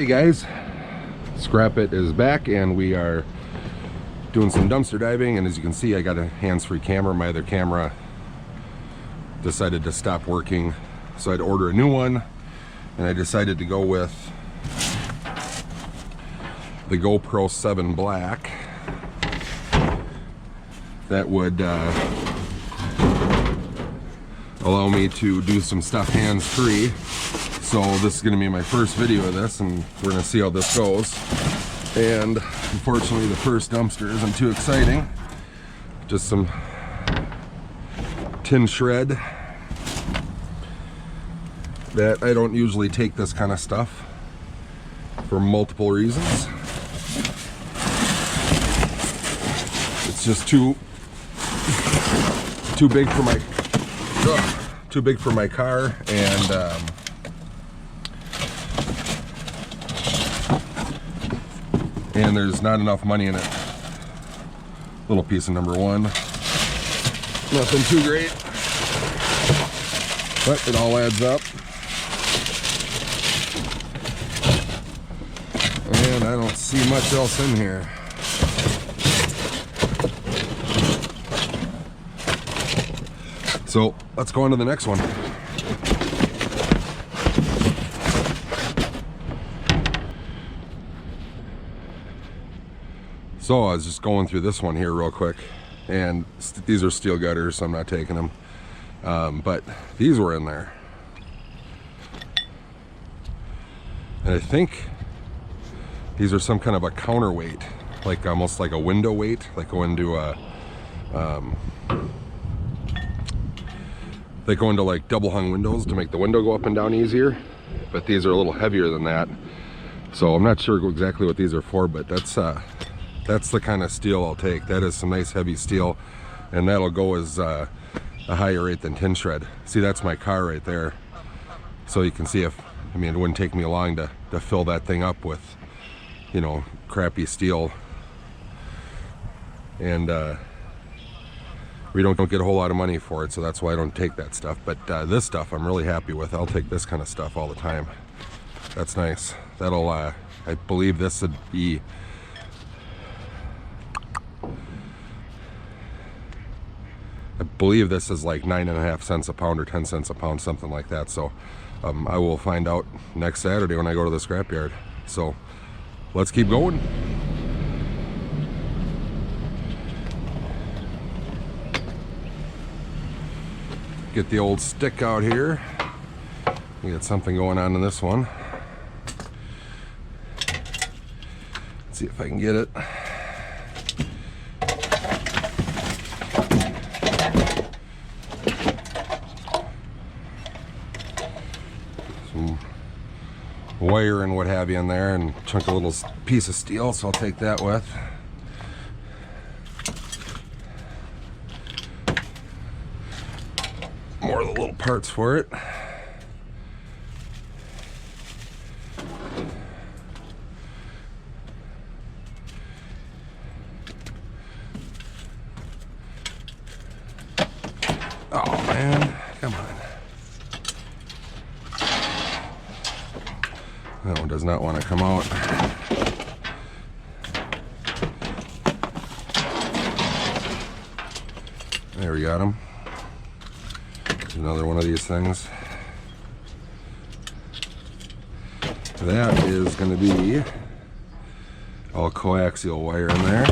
Hey guys, Scrap It is back and we are doing some dumpster diving, and as you can see I got a hands-free camera. My other camera decided to stop working, so I had to order a new one, and I decided to go with the GoPro 7 Black. That would allow me to do some stuff hands-free. So this is going to be my first video of this, and we're going to see how this goes. And unfortunately the first dumpster isn't too exciting. Just some tin shred. That I don't usually take this kind of stuff for multiple reasons. It's just too big for my car, and there's not enough money in it. Little piece of number one. Nothing too great, but it all adds up. And I don't see much else in here. So let's go on to the next one. So I was just going through this one here real quick, and these are steel gutters, so I'm not taking them. But these were in there. And I think these are some kind of a counterweight, like almost like a window weight, like go into a, they go into like double hung windows to make the window go up and down easier. But these are a little heavier than that. So I'm not sure exactly what these are for, but that's the kind of steel I'll take. That is some nice heavy steel, and that'll go as a higher rate than tin shred. See, that's my car right there. So you can see it wouldn't take me long to fill that thing up with, you know, crappy steel. And we don't get a whole lot of money for it, so that's why I don't take that stuff. But this stuff I'm really happy with. I'll take this kind of stuff all the time. That's nice. That'll, I believe this would be, I believe this is like 9.5 cents a pound or 10 cents a pound, something like that. So I will find out next Saturday when I go to the scrapyard. So let's keep going. Get the old stick out here. We got something going on in this one. Let's see if I can get it. Some wire and what have you in there, and chunk a little piece of steel, so I'll take that with. More of the little parts for it. Oh man, come on. That one does not want to come out. There, we got him. Another one of these things. That is going to be all coaxial wire in there.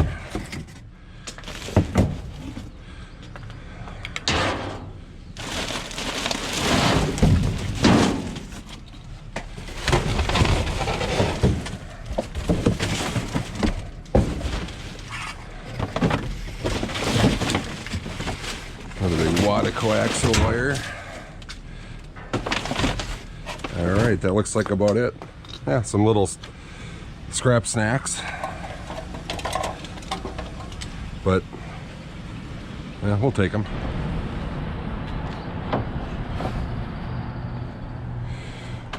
Another big wad of coaxial wire. Alright, that looks like about it. Yeah, some little scrap snacks. But, yeah, we'll take them.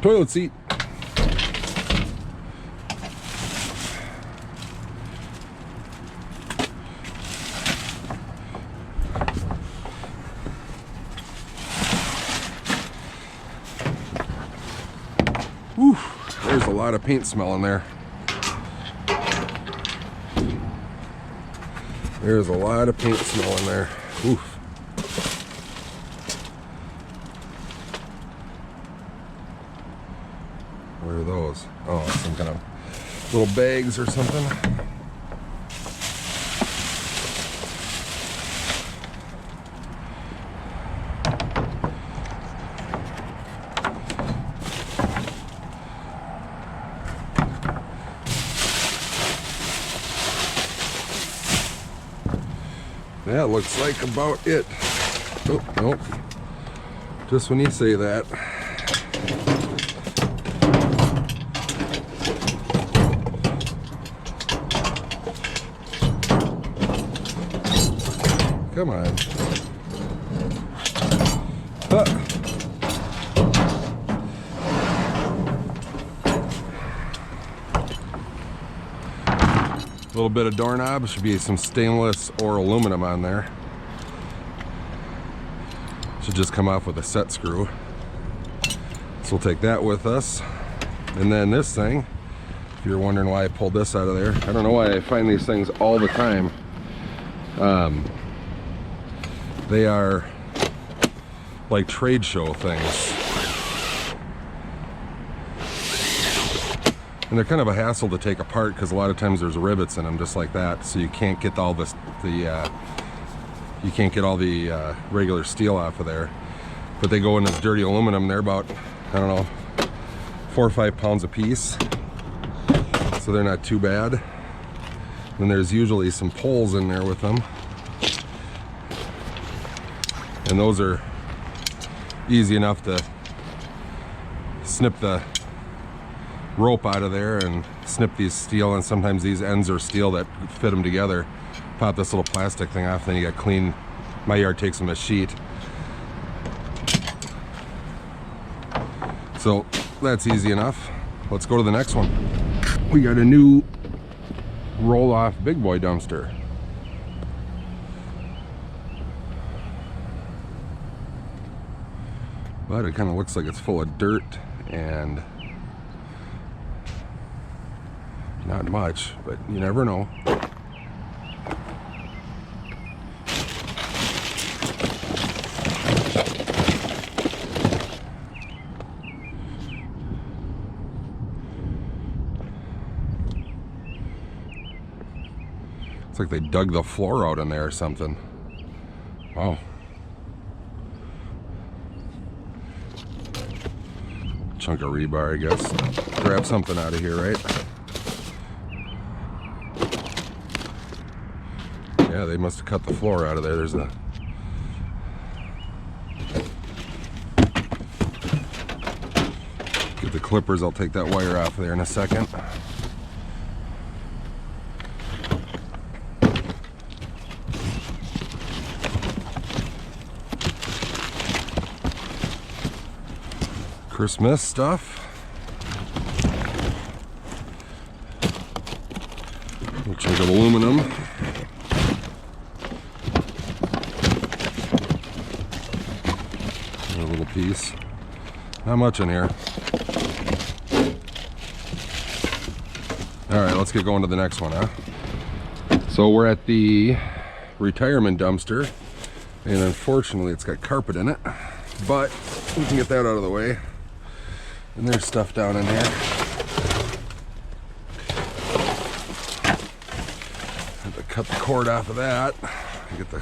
Toilet seat. lot of paint smell in there. There's a lot of paint smell in there. Oof. What are those? Oh, some kind of little bags or something. That looks like about it. Oh, nope. Just when you say that. Come on. A little bit of doorknob. Should be some stainless or aluminum on there. Should just come off with a set screw. So we'll take that with us. And then this thing, if you're wondering why I pulled this out of there, I don't know why I find these things all the time. They are like trade show things. And they're kind of a hassle to take apart because a lot of times there's rivets in them just like that, so you can't get all this, you can't get all the regular steel off of there. But they go in this dirty aluminum. They're about, I don't know, 4 or 5 pounds a piece, so they're not too bad. And there's usually some poles in there with them, and those are easy enough to snip the rope out of there and snip these steel, and sometimes these ends are steel that fit them together. Pop this little plastic thing off, then you got clean. My yard takes them a sheet. So that's easy enough. Let's go to the next one. We got a new roll-off big boy dumpster. But it kind of looks like it's full of dirt and not much, but you never know. It's like they dug the floor out in there or something. Wow. Chunk of rebar, I guess. Grab something out of here, right? Yeah, they must have cut the floor out of there. There's a... Get the clippers, I'll take that wire off of there in a second. Christmas stuff. A chunk of aluminum. A little piece. Not much in here. Alright, let's get going to the next one, huh? So we're at the retirement dumpster, and unfortunately it's got carpet in it, but we can get that out of the way. And there's stuff down in here. Have to cut the cord off of that. Get the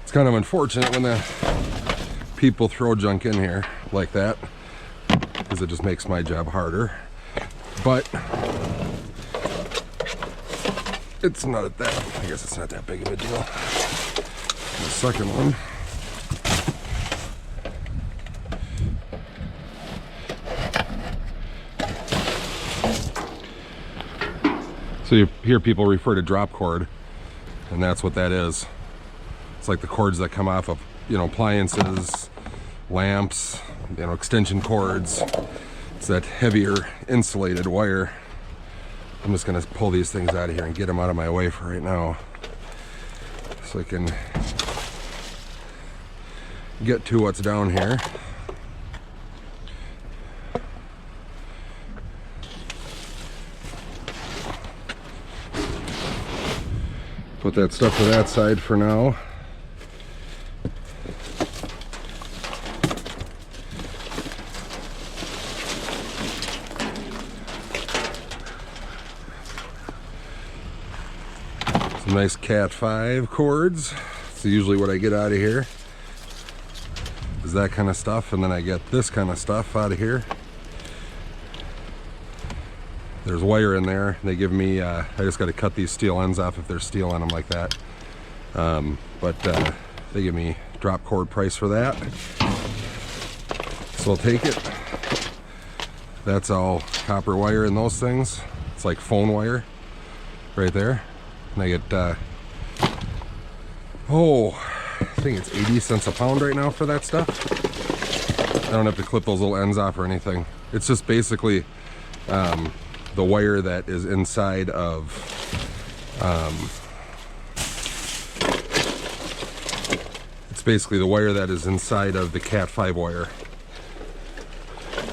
It's kind of unfortunate when the people throw junk in here like that, because it just makes my job harder. But it's not that, I guess it's not that big of a deal. The second one. So you hear people refer to drop cord, and that's what that is. It's like the cords that come off of, you know, appliances, lamps, you know, extension cords. It's that heavier insulated wire. I'm just gonna pull these things out of here and get them out of my way for right now, so I can get to what's down here. Put that stuff to that side for now. Some nice Cat 5 cords. That's usually what I get out of here, is that kind of stuff, and then I get this kind of stuff out of here. There's wire in there. They give me, I just got to cut these steel ends off if there's steel on them like that. But they give me drop cord price for that, so I'll take it. That's all copper wire in those things. It's like phone wire right there. And I get, I think it's 80 cents a pound right now for that stuff. I don't have to clip those little ends off or anything. It's just basically the wire that is inside of it's basically the wire that is inside of the Cat 5 wire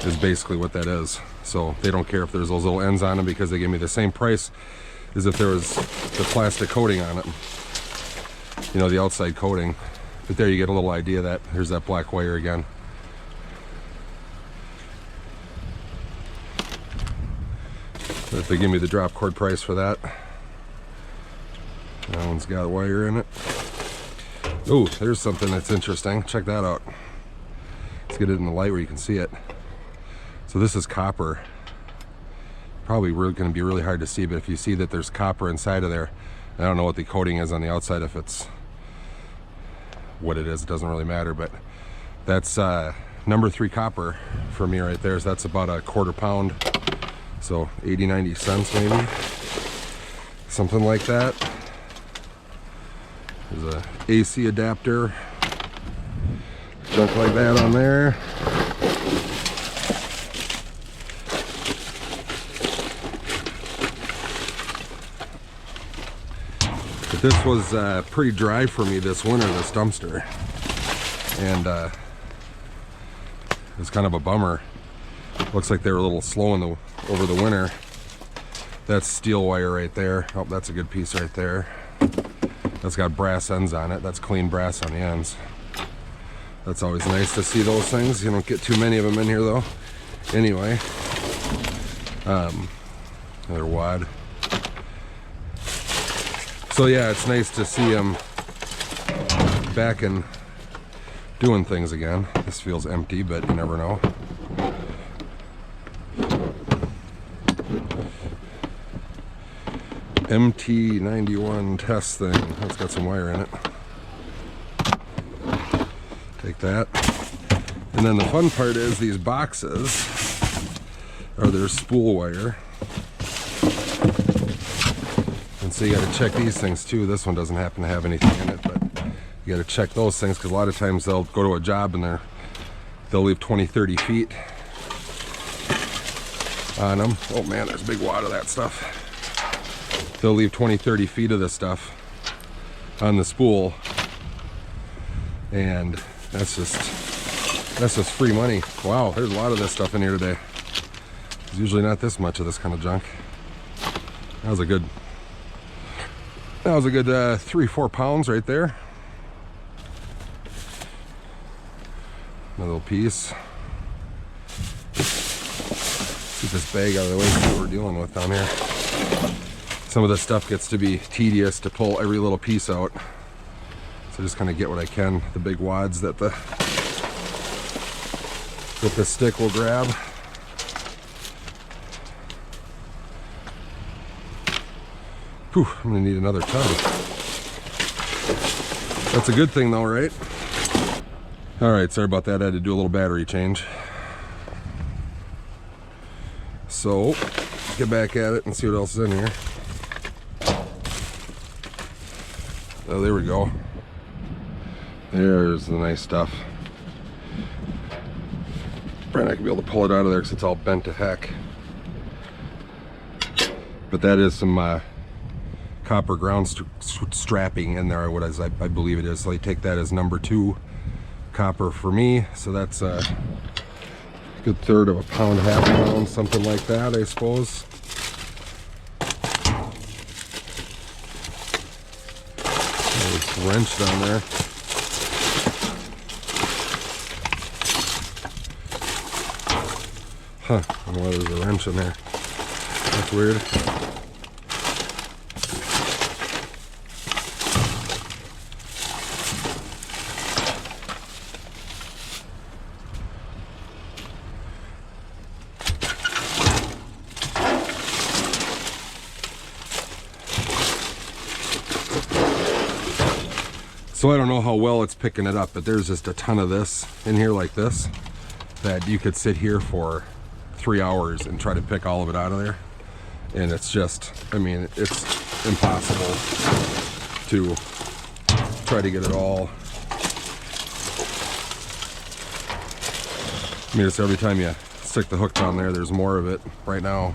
is basically what that is. So they don't care if there's those little ends on them, because they give me the same price as if there was the plastic coating on it, you know, the outside coating. But there you get a little idea that here's that black wire again. But they give me the drop cord price for that. That one's got wire in it. Oh, there's something that's interesting. Check that out. Let's get it in the light where you can see it. So this is copper. Probably going to be really hard to see, but if you see that there's copper inside of there, I don't know what the coating is on the outside, if it's what it is, it doesn't really matter, but that's number 3 copper for me right there. So that's about a quarter pound, so 80-90 cents maybe, something like that. There's a AC adapter, junk like that on there. But this was pretty dry for me this winter, this dumpster, and it's kind of a bummer. Looks like they were a little slow over the winter. That's steel wire right there. Oh, that's a good piece right there. That's got brass ends on it. That's clean brass on the ends. That's always nice to see those things. You don't get too many of them in here though. Anyway, another wad. So yeah, it's nice to see them back and doing things again. This feels empty, but you never know. MT91 test thing. That's got some wire in it. Take that. And then the fun part is these boxes are their spool wire. And so you got to check these things too. This one doesn't happen to have anything in it, but you got to check those things, because a lot of times they'll go to a job and they'll leave 20-30 feet on them. Oh man, there's a big wad of that stuff. They'll leave 20-30 feet of this stuff on the spool, and that's just free money. Wow, there's a lot of this stuff in here today. There's usually not this much of this kind of junk. That was a good 3-4 pounds right there. Another little piece. Get this bag out of the way, see what we're dealing with down here. Some of this stuff gets to be tedious to pull every little piece out, so just kind of get what I can. The big wads that the stick will grab. Whew, I'm gonna need another tub. That's a good thing though, right? All right, sorry about that. I had to do a little battery change. So, let's get back at it and see what else is in here. Oh, there we go. There's the nice stuff. Probably not gonna be able to pull it out of there because it's all bent to heck. But that is some copper ground strapping in there, what is, I believe it is. So I take that as number 2 copper for me. So that's a good third of a pound, half pound, something like that, I suppose. There's a wrench down there. Huh, I don't know why there's a wrench in there. That's weird. So I don't know how well it's picking it up, but there's just a ton of this in here like this that you could sit here for 3 hours and try to pick all of it out of there. And it's just, I mean, it's impossible to try to get it all. I mean, it's every time you stick the hook down there, there's more of it right now.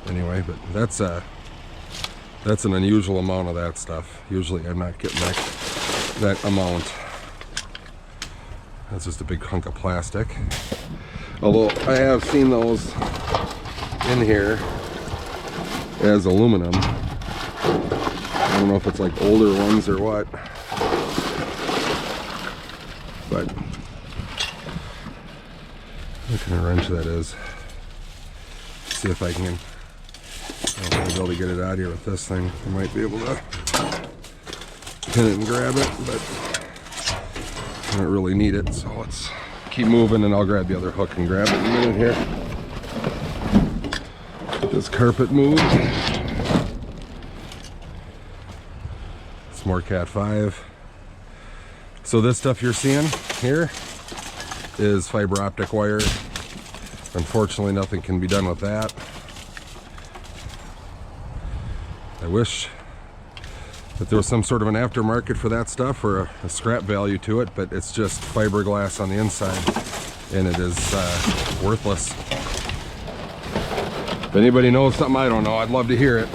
Anyway, but that's an unusual amount of that stuff. Usually I'm not getting that amount. That's just a big hunk of plastic. Although I have seen those in here as aluminum. I don't know if it's like older ones or what, but what kind of wrench that is. See if I can. I don't be able to get it out here with this thing. I might be able to pin it and grab it, but I don't really need it, so let's keep moving and I'll grab the other hook and grab it in a minute here. Get this carpet moved. Some more Cat 5. So this stuff you're seeing here is fiber optic wire. Unfortunately, nothing can be done with that. I wish that there was some sort of an aftermarket for that stuff or a scrap value to it, but it's just fiberglass on the inside and it is worthless. If anybody knows something I don't know, I'd love to hear it.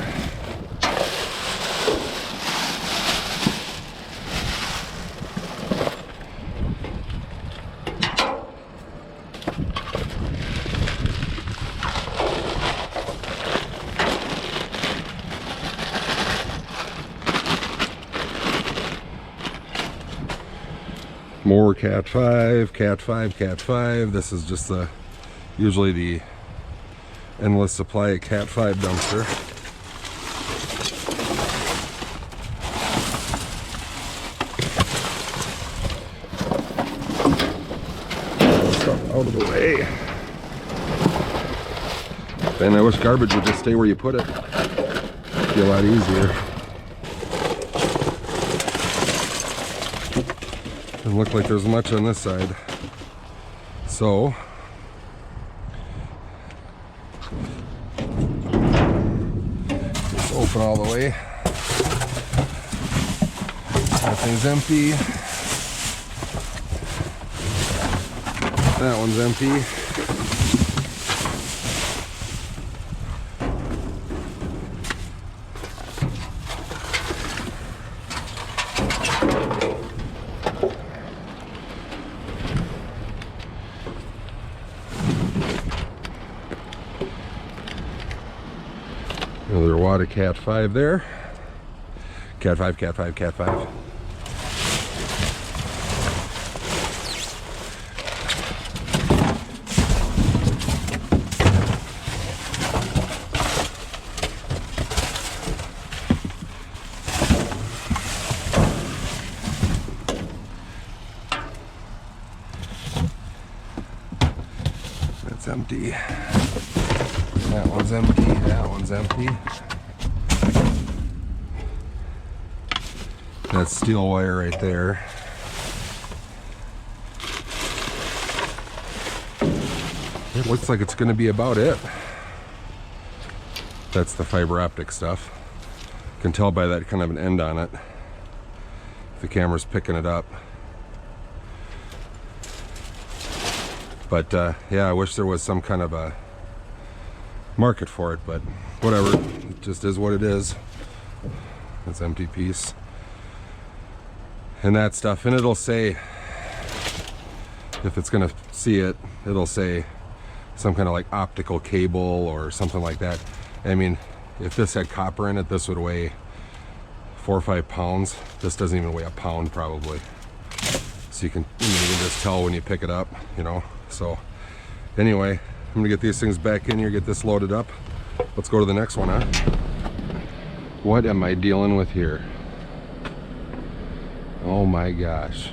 More Cat 5, Cat 5, Cat 5. This is just usually the endless supply of Cat 5 dumpster. Stuff out of the way. And I wish garbage would just stay where you put it. It'd be a lot easier. Doesn't look like there's much on this side. So just open all the way. That thing's empty. That one's empty. Another wad of Cat 5 there. Cat 5, Cat 5, Cat 5. That's empty. That one's empty, that one's empty. That's steel wire right there. It looks like it's going to be about it. That's the fiber optic stuff. You can tell by that kind of an end on it. If the camera's picking it up. But yeah, I wish there was some kind of a market for it, but whatever, it just is what it is. It's empty piece and that stuff, and it'll say, if it's gonna see it, it'll say some kind of like optical cable or something like that. I mean, if this had copper in it, this would weigh 4 or 5 pounds. This doesn't even weigh a pound probably. So you can just tell when you pick it up, you know. So anyway, I'm gonna get these things back in here, get this loaded up. Let's go to the next one, huh? What am I dealing with here? Oh my gosh.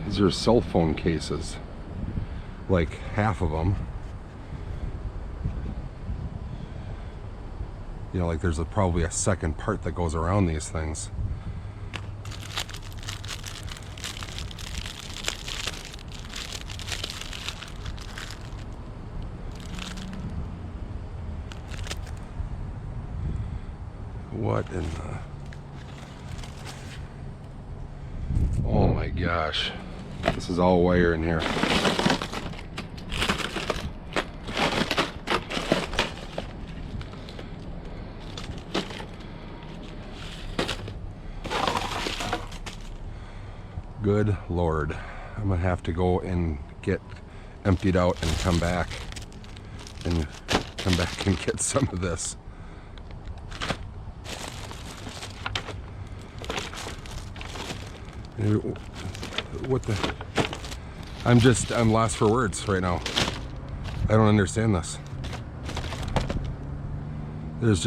These are cell phone cases, like half of them. You know, like there's probably a second part that goes around these things. What in the... Oh my gosh. This is all wire in here. Good Lord. I'm gonna have to go and get emptied out and come back and get some of this. What the... I'm lost for words right now. I don't understand this. This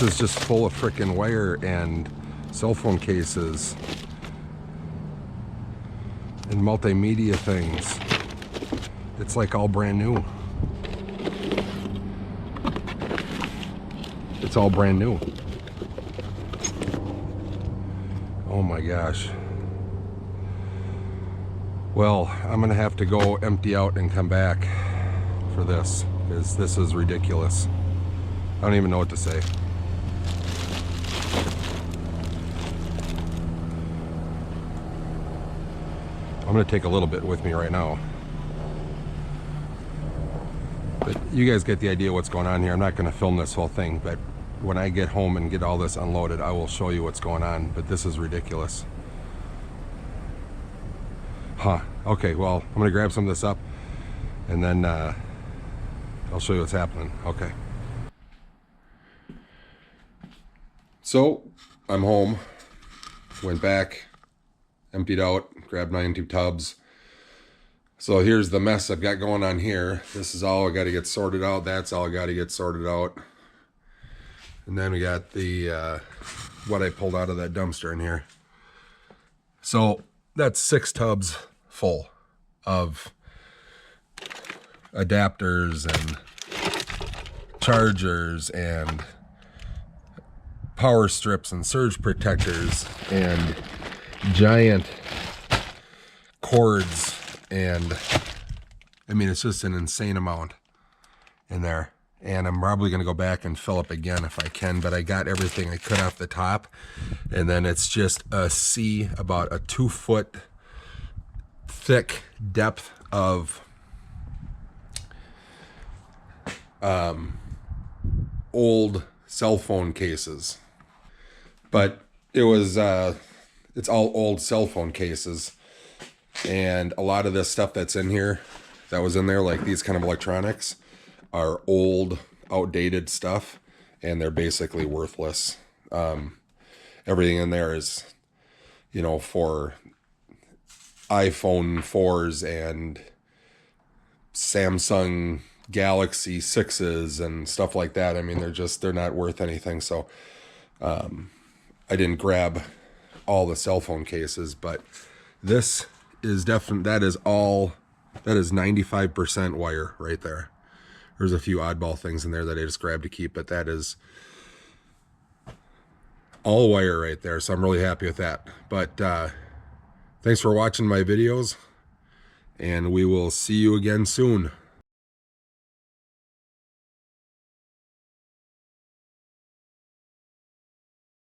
is just full of frickin' wire and cell phone cases and multimedia things. It's like all brand new. It's all brand new. Oh my gosh. Well, I'm gonna have to go empty out and come back for this, because this is ridiculous. I don't even know what to say. I'm gonna take a little bit with me right now. But you guys get the idea what's going on here. I'm not gonna film this whole thing, but when I get home and get all this unloaded, I will show you what's going on. But this is ridiculous. Huh. Okay, well, I'm gonna grab some of this up and then I'll show you what's happening. Okay. So, I'm home. Went back, emptied out, grabbed my empty tubs. So here's the mess I've got going on here. This is all I got to get sorted out. That's all I got to get sorted out. And then we got the what I pulled out of that dumpster in here. So that's 6 tubs full of adapters and chargers and power strips and surge protectors and giant cords, and I mean, it's just an insane amount in there. And I'm probably going to go back and fill up again if I can, but I got everything I could off the top. And then it's just a sea, about a 2-foot thick depth of old cell phone cases. But it was it's all old cell phone cases, and a lot of this stuff that's in here, that was in there, like these kind of electronics, are old, outdated stuff, and they're basically worthless. Everything in there is, you know, for iPhone 4s and Samsung Galaxy 6s and stuff like that. I mean, they're not worth anything. So I didn't grab all the cell phone cases, but this is definitely, that is 95% wire right there. There's a few oddball things in there that I just grabbed to keep, but that is all wire right there. So I'm really happy with that. But thanks for watching my videos, and we will see you again soon.